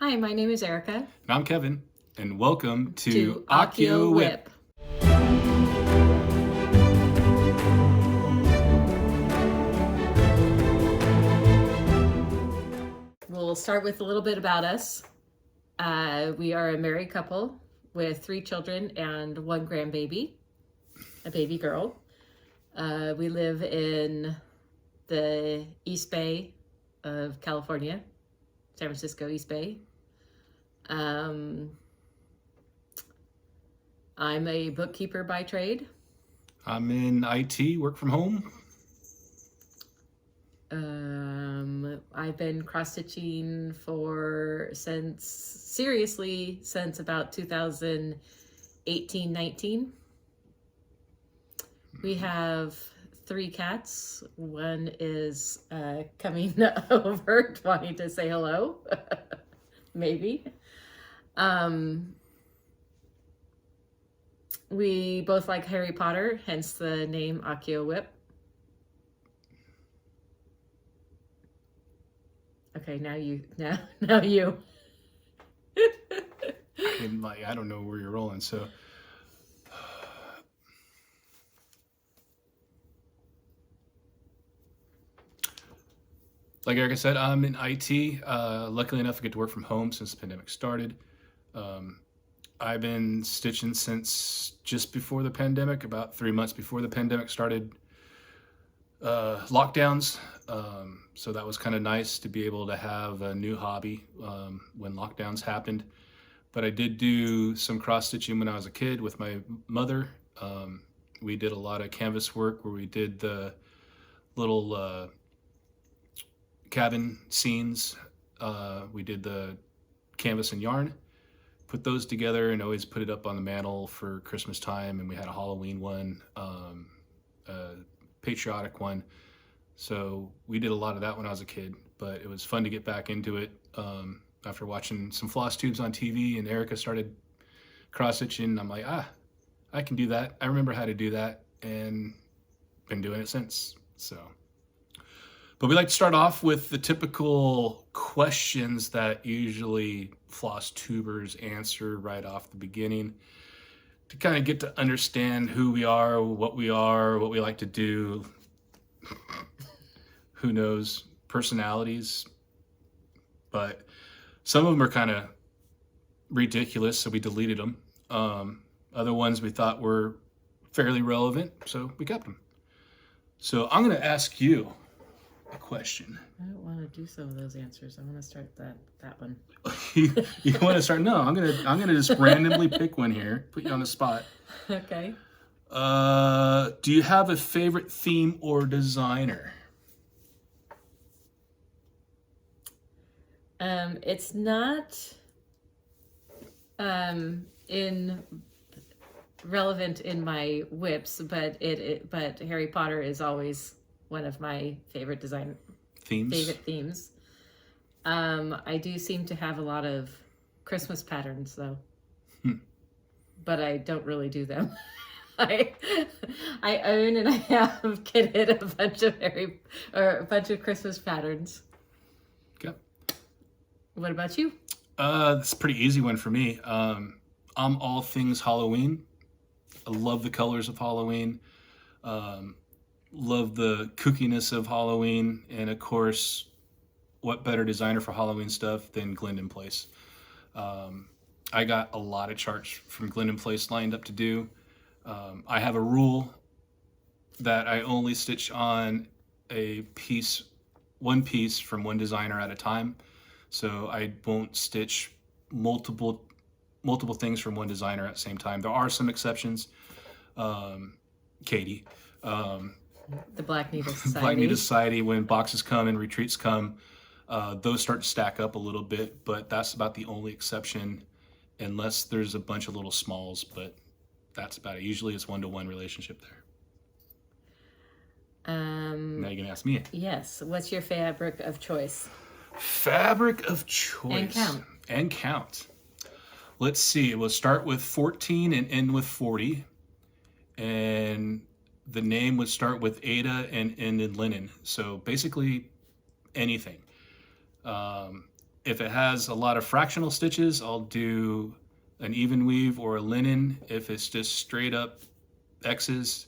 Hi, my name is Erica. And I'm Kevin, and welcome to Accio WIP. We'll start with a little bit about us. We are a married couple with 3 children and 1 grandbaby, a baby girl. We live in the East Bay of California, San Francisco East Bay. I'm a bookkeeper by trade. I'm in IT, work from home. I've been cross-stitching since about 2018-19. We have 3 cats. One is coming over wanting to say hello. Maybe. We both like Harry Potter, hence the name Accio WIP. Okay, now you. I don't know where you're rolling, so. Like Erica said, I'm in IT. Luckily enough, I get to work from home since the pandemic started. I've been stitching since just before the pandemic, about 3 months before the pandemic started. Lockdowns, so that was kind of nice to be able to have a new hobby when lockdowns happened. But I did do some cross stitching when I was a kid with my mother. We did a lot of canvas work where we did the little cabin scenes. We did the canvas and yarn, put those together and always put it up on the mantle for Christmas time. And we had a Halloween one, a patriotic one. So we did a lot of that when I was a kid, but it was fun to get back into it after watching some Flosstubes on TV, and Erica started cross-stitching. I'm like, I can do that. I remember how to do that, and been doing it since. So, but we like to start off with the typical questions that usually Flosstubers answer right off the beginning to kind of get to understand who we are, what we like to do, who knows, personalities. But some of them are kind of ridiculous, so we deleted them. Other ones we thought were fairly relevant, so we kept them. So I'm going to ask you a question. I don't want to do some of those answers. I want to start that one. you want to start? No, I'm gonna just randomly pick one here, put you on the spot. Okay. Do you have a favorite theme or designer? It's not relevant in my whips, but but Harry Potter is always one of my favorite themes. I do seem to have a lot of Christmas patterns though, but I don't really do them. I own and I have kitted a bunch of Christmas patterns. Okay. What about you? It's a pretty easy one for me. I'm all things Halloween. I love the colors of Halloween. Love the kookiness of Halloween, and of course, what better designer for Halloween stuff than Glendon Place? I got a lot of charts from Glendon Place lined up to do. I have a rule that I only stitch on one piece from one designer at a time. So I won't stitch multiple things from one designer at the same time. There are some exceptions. Katie. The Black Needle Society. Black Needle Society, when boxes come and retreats come, those start to stack up a little bit, but that's about the only exception, unless there's a bunch of little smalls, but that's about it. Usually it's 1-to-1 relationship there. Now you're gonna ask me. Yes. What's your fabric of choice? Fabric of choice. And count. Let's see. We'll start with 14 and end with 40. And the name would start with Aida and end in linen. So basically anything. If it has a lot of fractional stitches, I'll do an Evenweave or a linen. If it's just straight up X's,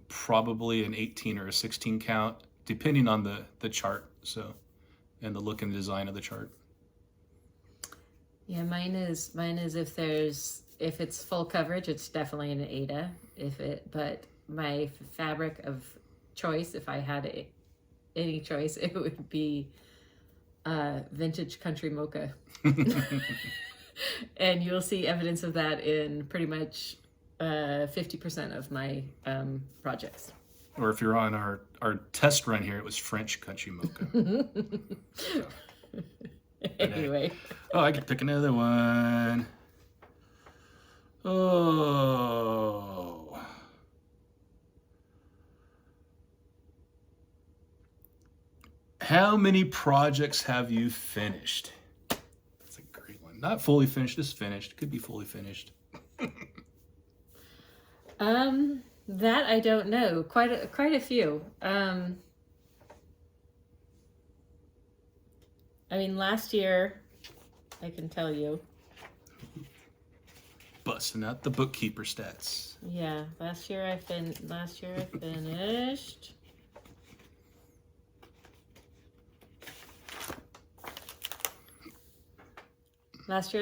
probably an 18 or a 16 count, depending on the chart. So, and the look and design of the chart. Yeah, mine is if it's full coverage, it's definitely an Aida. But my fabric of choice, if I had any choice, it would be vintage country mocha. And you'll see evidence of that in pretty much 50% of my projects. Or if you're on our test run here, it was French country mocha. So. Anyway. Oh, I could pick another one. Oh. How many projects have you finished? That's a great one. Not fully finished, just finished. Could be fully finished. That I don't know. Quite a few. I mean, last year, I can tell you. Busting out the bookkeeper stats. Yeah, last year I finished. Last year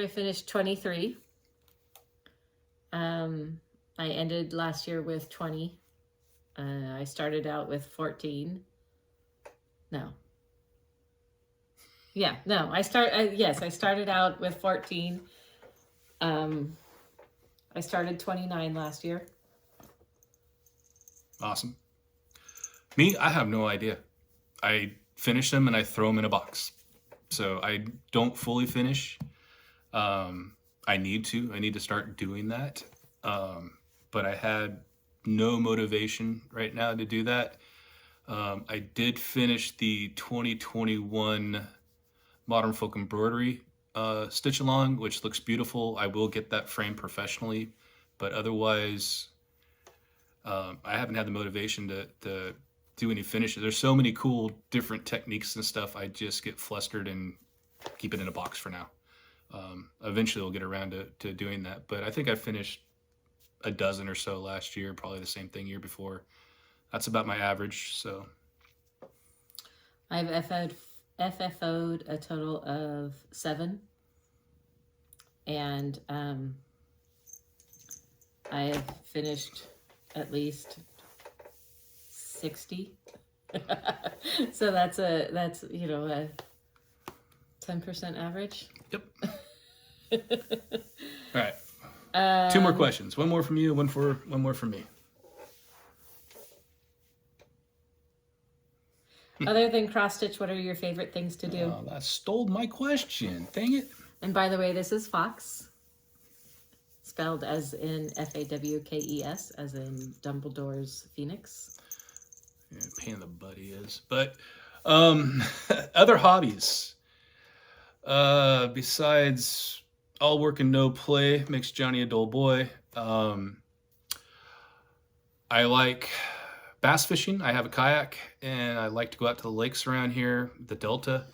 I finished 23. I ended last year with 20. I started out with 14. No. Yeah, no, I started out with 14. I started 29 last year. Awesome. Me, I have no idea. I finish them and I throw them in a box. So I don't fully finish. I need to start doing that. But I had no motivation right now to do that. I did finish the 2021 Modern Folk Embroidery stitch along, which looks beautiful. I will get that framed professionally, but otherwise, I haven't had the motivation to do any finishes. There's so many cool different techniques and stuff. I just get flustered and keep it in a box for now. Eventually, we'll get around to doing that. But I think I finished a dozen or so last year, probably the same thing year before. That's about my average. So I've FFO'd a total of 7, and I have finished at least 60. So that's a 10% average. Yep. All right. 2 more questions. One more from you, one more from me. Other than cross stitch, what are your favorite things to do? Oh, that stole my question. Dang it. And by the way, this is Fox, spelled as in Fawkes, as in Dumbledore's Phoenix. Yeah, pain in the butt he is. But other hobbies. Besides all work and no play makes Johnny a dull boy. I like bass fishing. I have a kayak, and I like to go out to the lakes around here, the Delta,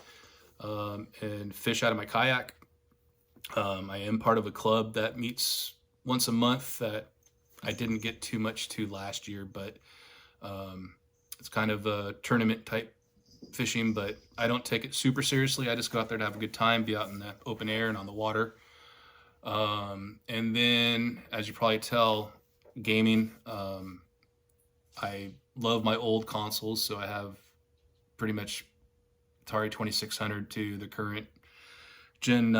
and fish out of my kayak. I am part of a club that meets once a month that I didn't get too much to last year, but it's kind of a tournament type fishing, but I don't take it super seriously. I just go out there to have a good time, be out in the open air and on the water. And then, as you probably tell, gaming. I love my old consoles, so I have pretty much Atari 2600 to the current gen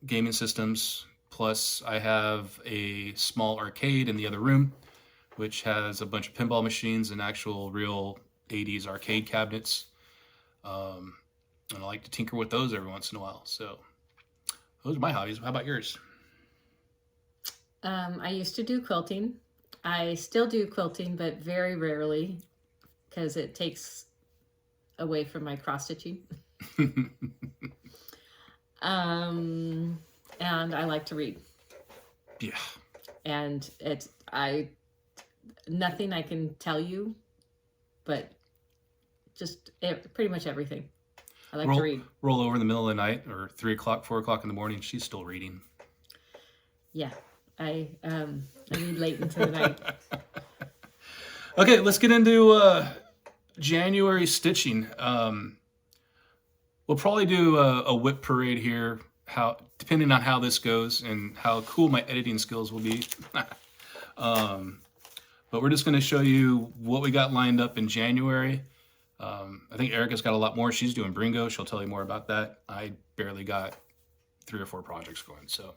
gaming systems. Plus, I have a small arcade in the other room, which has a bunch of pinball machines and actual real 80s arcade cabinets. And I like to tinker with those every once in a while. So those are my hobbies. How about yours? I used to do quilting. I still do quilting, but very rarely because it takes away from my cross stitching. And I like to read. Yeah. And nothing I can tell you, but just pretty much everything. I like to read. Roll over in the middle of the night or 3 o'clock, 4 o'clock in the morning. She's still reading. Yeah, I read late into the night. Okay, let's get into January stitching. We'll probably do a whip parade here, depending on how this goes and how cool my editing skills will be. But we're just going to show you what we got lined up in January. I think Erica's got a lot more. She's doing Bringo. She'll tell you more about that. I barely got 3 or 4 projects going, so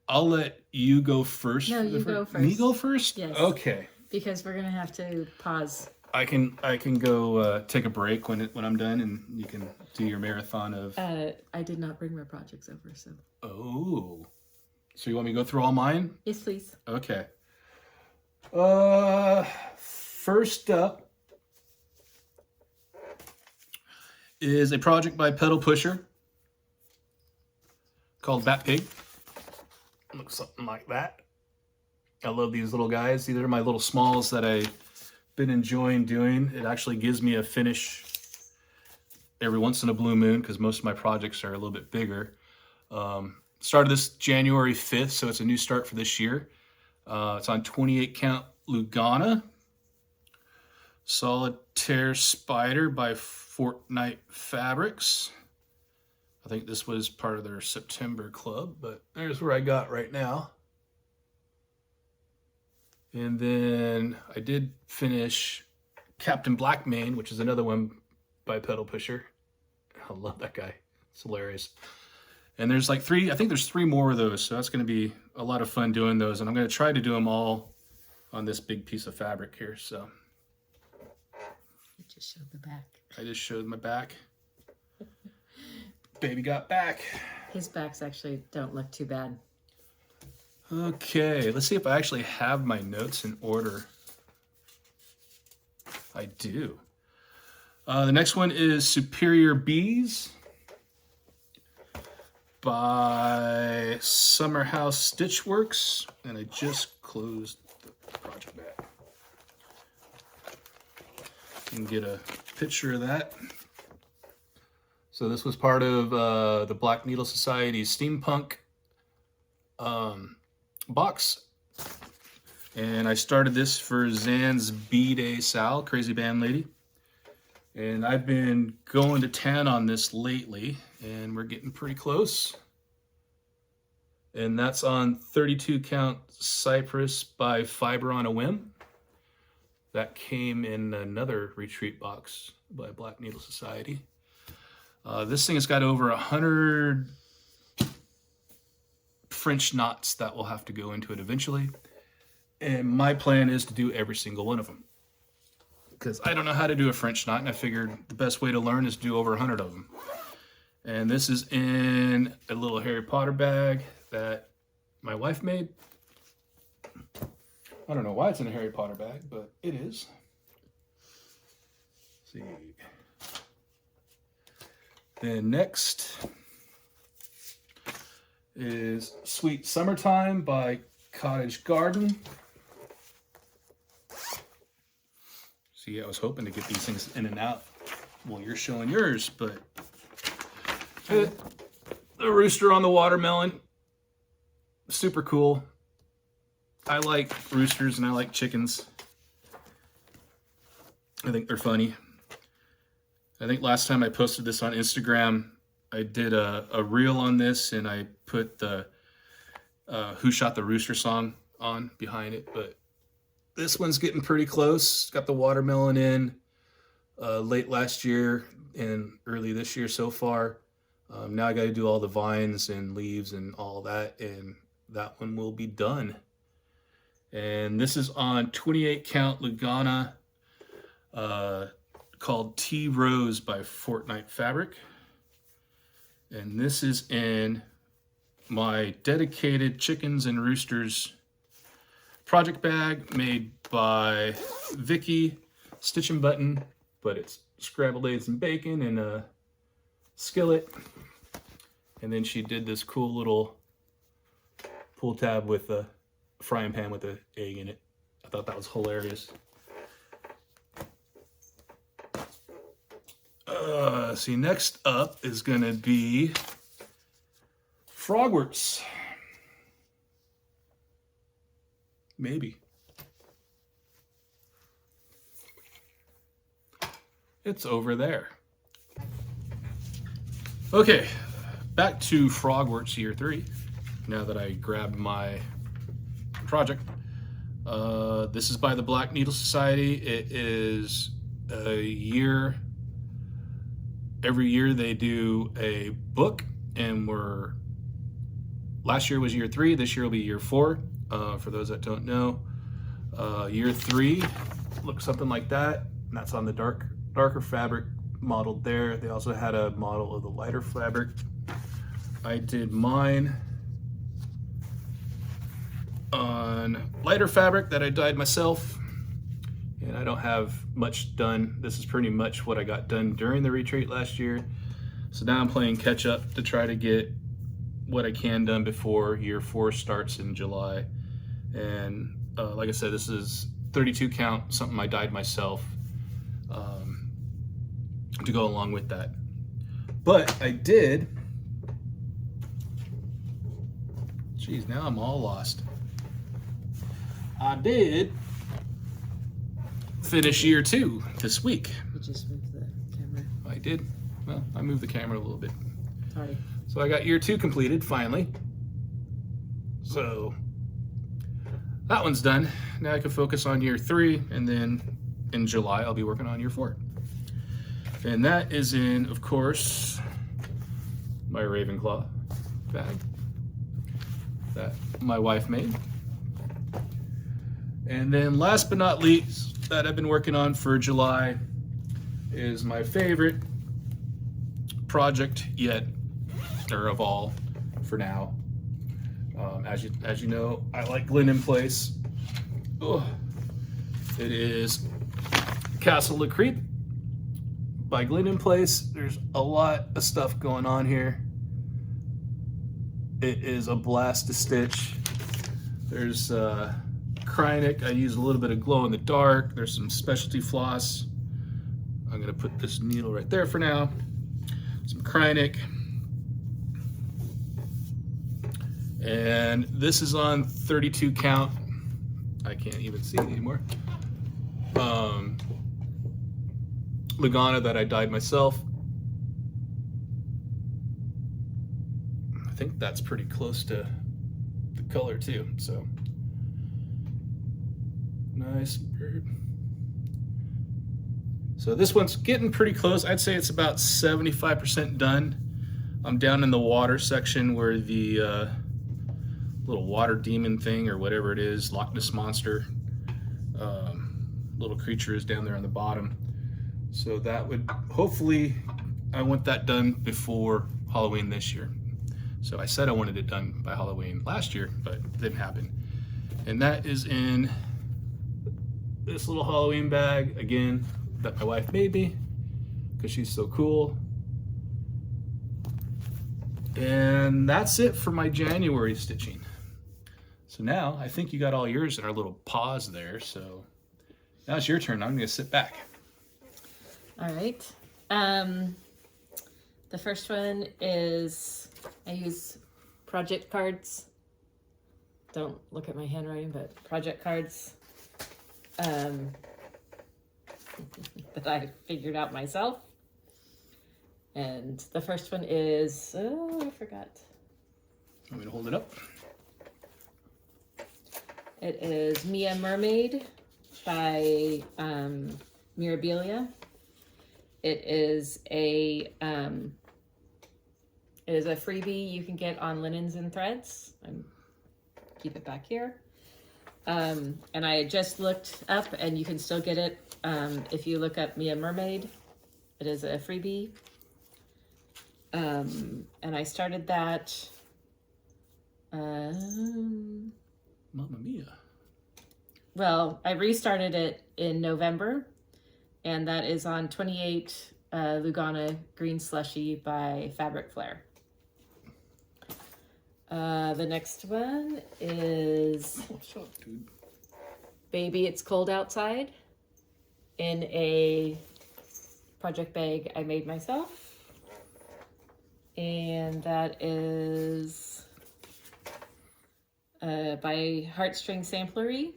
I'll let you go first. No, you go first. Me go first? Yes. Okay. Because we're gonna have to pause. I can go take a break when I'm done, and you can do your marathon of. I did not bring my projects over, so. Oh, so you want me to go through all mine? Yes, please. Okay. First up is a project by Pedal Pusher called Bat Pig. Looks something like that. I love these little guys. These are my little smalls that I've been enjoying doing. It actually gives me a finish every once in a blue moon because most of my projects are a little bit bigger. Started this January 5th, so it's a new start for this year. It's on 28 count Lugana. Solitaire Spider by Fortnight Fabrics. I think this was part of their September club, but there's where I got right now. And then I did finish Captain Blackmane, which is another one by Pedal Pusher. I love that guy. It's hilarious. And there's like 3, I think there's 3 more of those, so that's going to be a lot of fun doing those. And I'm going to try to do them all on this big piece of fabric here. So You just showed the back. I just showed my back. Baby got back. His backs actually don't look too bad. Okay, let's see if I actually have my notes in order. I do. The next one is Superior Bees by Summer House Stitch Works, and I just closed the project back. You can get a picture of that. So this was part of the Black Needle Society's Steampunk box. And I started this for Zan's B-Day Sal, Crazy Band Lady. And I've been going to town on this lately, and we're getting pretty close. And that's on 32 count Cypress by Fiber on a Whim. That came in another retreat box by Black Needle Society. This thing has got over 100 French knots that will have to go into it eventually. And my plan is to do every single one of them, because I don't know how to do a French knot, and I figured the best way to learn is to do over 100 of them. And this is in a little Harry Potter bag that my wife made. I don't know why it's in a Harry Potter bag, but it is. Let's see. Then next is Sweet Summertime by Cottage Garden. See, I was hoping to get these things in and out while you're showing yours, but the rooster on the watermelon, super cool. I like roosters and I like chickens. I think they're funny. I think last time I posted this on Instagram, I did a reel on this, and I put the Who Shot the Rooster song on behind it, but this one's getting pretty close. Got the watermelon in late last year and early this year so far. Now I got to do all the vines and leaves and all that, and that one will be done. And this is on 28 count Lugana, called Tea Rose by Fortnight Fabric. And this is in my dedicated Chickens and Roosters project bag made by Vicky, Stitch and Button, but it's scrambled eggs and bacon and a skillet. And then she did this cool little pull tab with a frying pan with an egg in it. I thought that was hilarious. See, next up is going to be Frogwarts. Maybe. It's over there. Okay, back to Frogwarts Year 3. Now that I grabbed my project. This is by the Black Needle Society. It is a year. Every year they do a book, and last year was year 3. This year will be year 4. For those that don't know, year 3 looks something like that. And that's on the darker fabric modeled there. They also had a model of the lighter fabric. I did mine on lighter fabric that I dyed myself, and I don't have much done. This is pretty much what I got done during the retreat last year. So now I'm playing catch up to try to get what I can done before year 4 starts in July. And like I said, this is 32 count, something I dyed myself to go along with that. But I did, geez, now I'm all lost. I did finish year 2 this week. You just moved the camera. I did. Well, I moved the camera a little bit. Sorry. So I got year 2 completed finally. So that one's done. Now I can focus on year 3, and then in July I'll be working on year 4. And that is in, of course, my Ravenclaw bag that my wife made. And then last but not least, that I've been working on for July is my favorite project yet, or of all for now. As you know, I like Glendon Place. Ugh. It is Castle Le Creep by Glendon Place. There's a lot of stuff going on here. It is a blast to stitch. There's Krynic. I use a little bit of glow in the dark. There's some specialty floss. I'm gonna put this needle right there for now. Some Krynic. And this is on 32 count. I can't even see it anymore. Lugana that I dyed myself. I think that's pretty close to the color too, so. Nice bird. So this one's getting pretty close. I'd say it's about 75% done. I'm down in the water section where the little water demon thing or whatever it is, Loch Ness monster, little creature is down there on the bottom. So that would, hopefully, I want that done before Halloween this year. So I said I wanted it done by Halloween last year, but it didn't happen. And that is in this little Halloween bag, again, that my wife made me, because she's so cool. And that's it for my January stitching. So now, I think you got all yours in our little pause there, so now it's your turn. I'm gonna sit back. All right. The first one is, I use project cards. Don't look at my handwriting, but project cards that I figured out myself. And the first one is, oh, I forgot. Want me to hold it up? It is Mermaid by Mirabilia. It is a freebie you can get on Linens and Threads. Keep it back here. And I just looked up, and you can still get it if you look up Mermaid. It is a freebie. And I started that. Mamma mia. Well, I restarted it in November, and that is on 28 Lugana Green Slushie by Flair. The next one is What's up, dude? Baby It's Cold Outside in a project bag I made myself. And that is by Heartstring Samplery.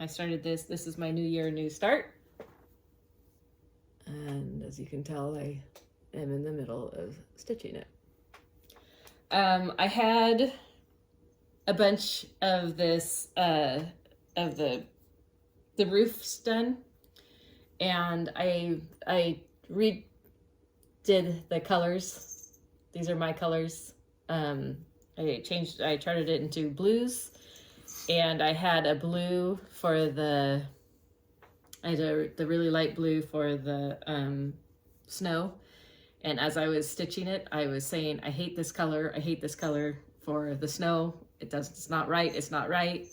I started this. This is my new year, new start. And as you can tell, I am in the middle of stitching it. I had a bunch of this, of the roofs done, and I redid the colors. These are my colors. I charted it into blues, and I had a blue for the, the really light blue for the snow. And as I was stitching it, I was saying, I hate this color for the snow. It's not right, it's not right.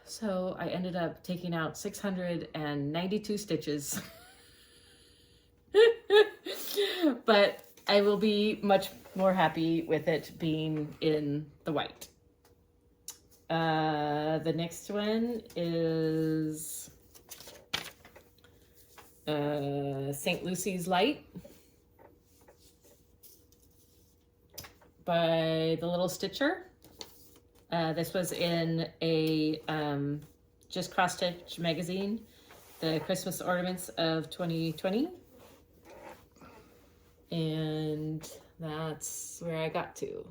So I ended up taking out 692 stitches. But I will be much more happy with it being in the white. The next one is St. Lucy's Light by the Little Stitcher. This was in a Just Cross Stitch magazine, the Christmas ornaments of 2020. And that's where I got to.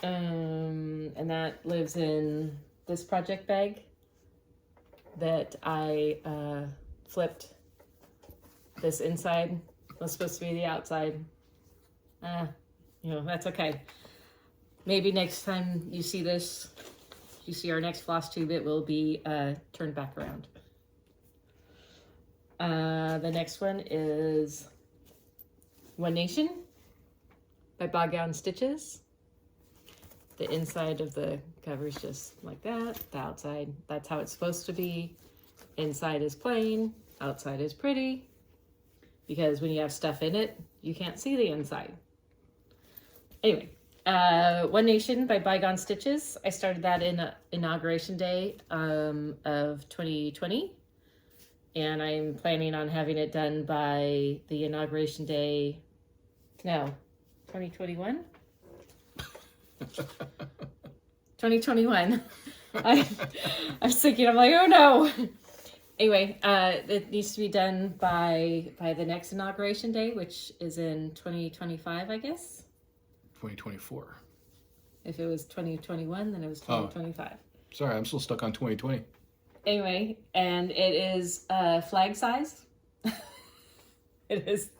And that lives in this project bag that I flipped. This inside was supposed to be the outside. That's okay. Maybe next time you see this, you see our next Flosstube, it will be turned back around. The next one is One Nation by ByGone Stitches. The inside of the cover is just like that. The outside, that's how it's supposed to be. Inside is plain, outside is pretty. Because when you have stuff in it, you can't see the inside. Anyway, One Nation by ByGone Stitches. I started that in Inauguration Day of 2020. And I'm planning on having it done by the Inauguration Day, 2021? 2021. I was thinking, I'm like, oh no. Anyway, it needs to be done by the next Inauguration Day, which is in 2025, I guess. 2024. If it was 2021, then it was 2025. Sorry, I'm still stuck on 2020. Anyway, and it is flag size. It is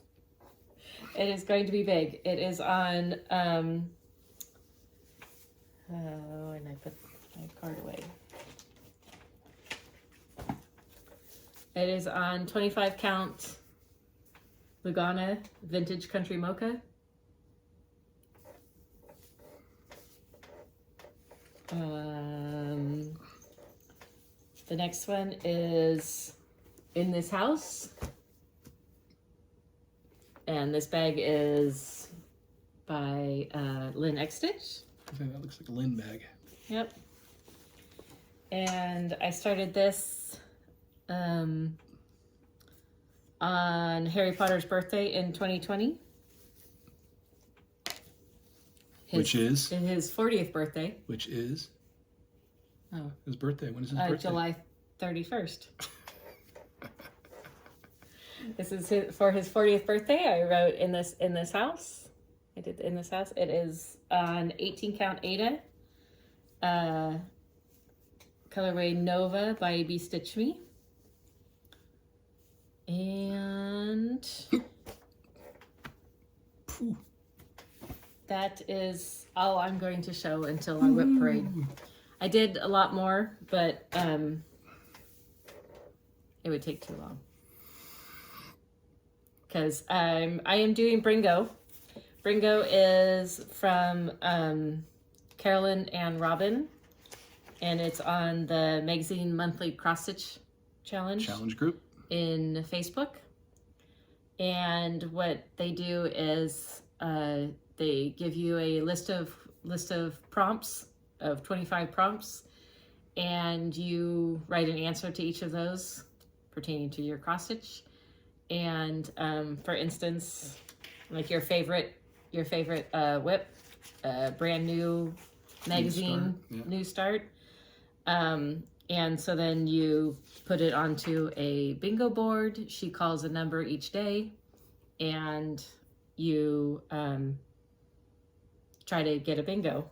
going to be big. It is on and I put my card away. It is on 25 count Lugana Vintage Country Mocha. The next one is In This House. And this bag is by Lynn X Stitch. I think that looks like a Lynn bag. Yep. And I started this on Harry Potter's birthday in 2020. Which is? His 40th birthday. Which is? Oh. His birthday. When is his birthday? July 31st. This is for his 40th birthday. I wrote in this house. I did In This House. It is on 18 count Aida. Colorway Nova by Be Stitch Me. And that is all I'm going to show until our whip parade. I did a lot more, but it would take too long. Because I am doing Bringo. Bringo is from Carolyn and Robin, and it's on the magazine monthly cross stitch challenge group in Facebook. And what they do is they give you a list of prompts of 25 prompts, and you write an answer to each of those pertaining to your cross stitch. And for instance, like your favorite WIP, brand new magazine, new start. And so then you put it onto a bingo board. She calls a number each day, and you try to get a bingo.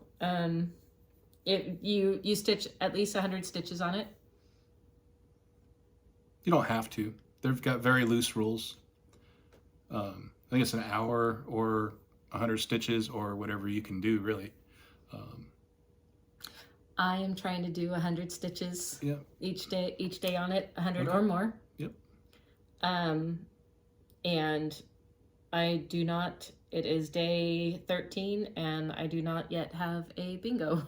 You stitch at least 100 stitches on it. You don't have to. They've got very loose rules. I think it's an hour or 100 stitches or whatever you can do, really. I am trying to do 100 stitches each day on it, 100 or more. Yep. And I do not, it is day 13 and I do not yet have a bingo.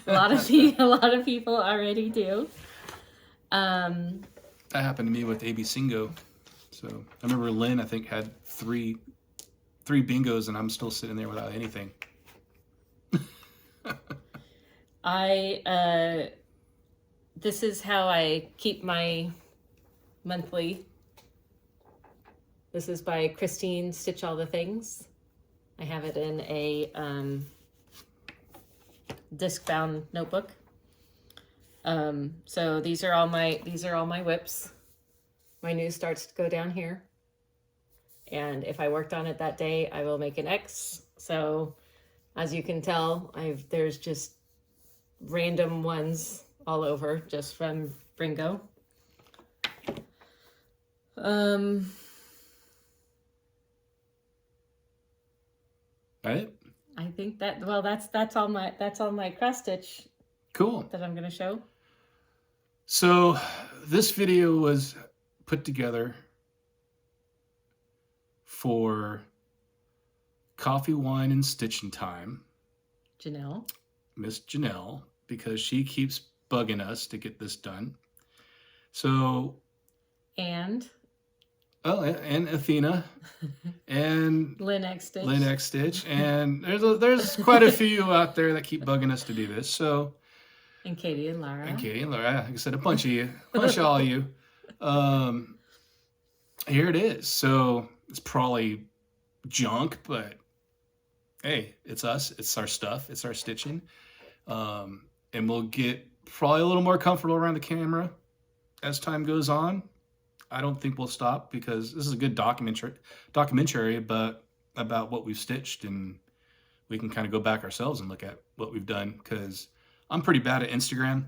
a lot of people already do. That happened to me with AB Singo. So I remember Lynn, I think, had three bingos, and I'm still sitting there without anything. This is how I keep my monthly. This is by Christine Stitch All the Things. I have it in a disc bound notebook. So these are all my WIPs. My news starts to go down here. And if I worked on it that day, I will make an X. So as you can tell, there's just random ones all over just from Bringo. Right? I think that's all my cross stitch. Cool. That I'm going to show. So this video was put together for Coffee, Wine, and Stitching Time. Janelle. Miss Janelle, because she keeps bugging us to get this done. So. And Athena. And Lynn X Stitch. Lynn X Stitch. And there's quite a few out there that keep bugging us to do this. So. And Katie and Laura. Like I said, a bunch of you. A bunch of all of you. Here it is. So it's probably junk, but hey, it's us. It's our stuff. It's our stitching. And we'll get probably a little more comfortable around the camera as time goes on. I don't think we'll stop because this is a good documentary but about what we've stitched, and we can kind of go back ourselves and look at what we've done, because I'm pretty bad at Instagram.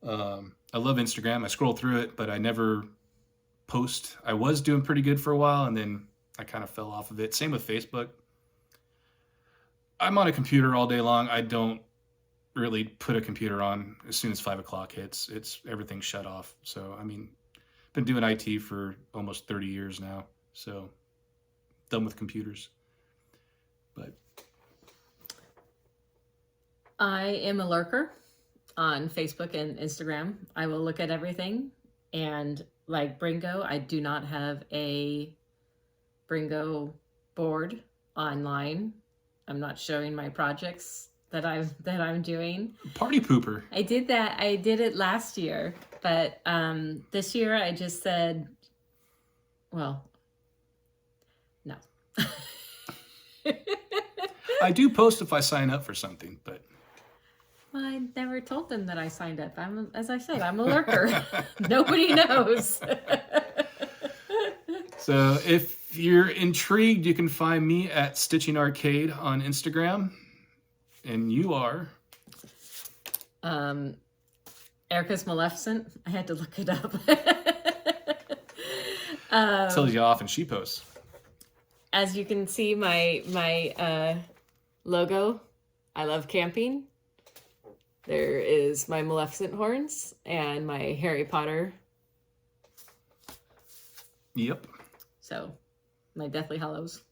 I love Instagram. I scroll through it, but I never post. I was doing pretty good for a while, and then I kind of fell off of it. Same with Facebook. I'm on a computer all day long. I don't really put a computer on as soon as 5 o'clock hits. Everything's shut off. So, I mean, been doing IT for almost 30 years now. So, done with computers. But I am a lurker on Facebook and Instagram. I will look at everything. And like Bringo, I do not have a Bringo board online. I'm not showing my projects that I'm doing. Party pooper. I did that. I did it last year, but this year I just said, well, no. I do post if I sign up for something, but I never told them that I signed up. As I said, I'm a lurker. Nobody knows. So if you're intrigued, you can find me at Stitching Arcade on Instagram. And you are? Erica's Maleficent. I had to look it up. Tells you how often she posts. As you can see, my logo, I love camping. There is my Maleficent horns and my Harry Potter. Yep. So, my Deathly Hollows.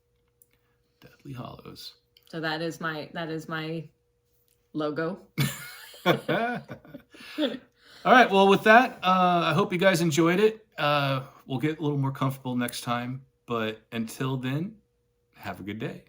Deathly Hollows. So that is my logo. All right. Well, with that, I hope you guys enjoyed it. We'll get a little more comfortable next time. But until then, have a good day.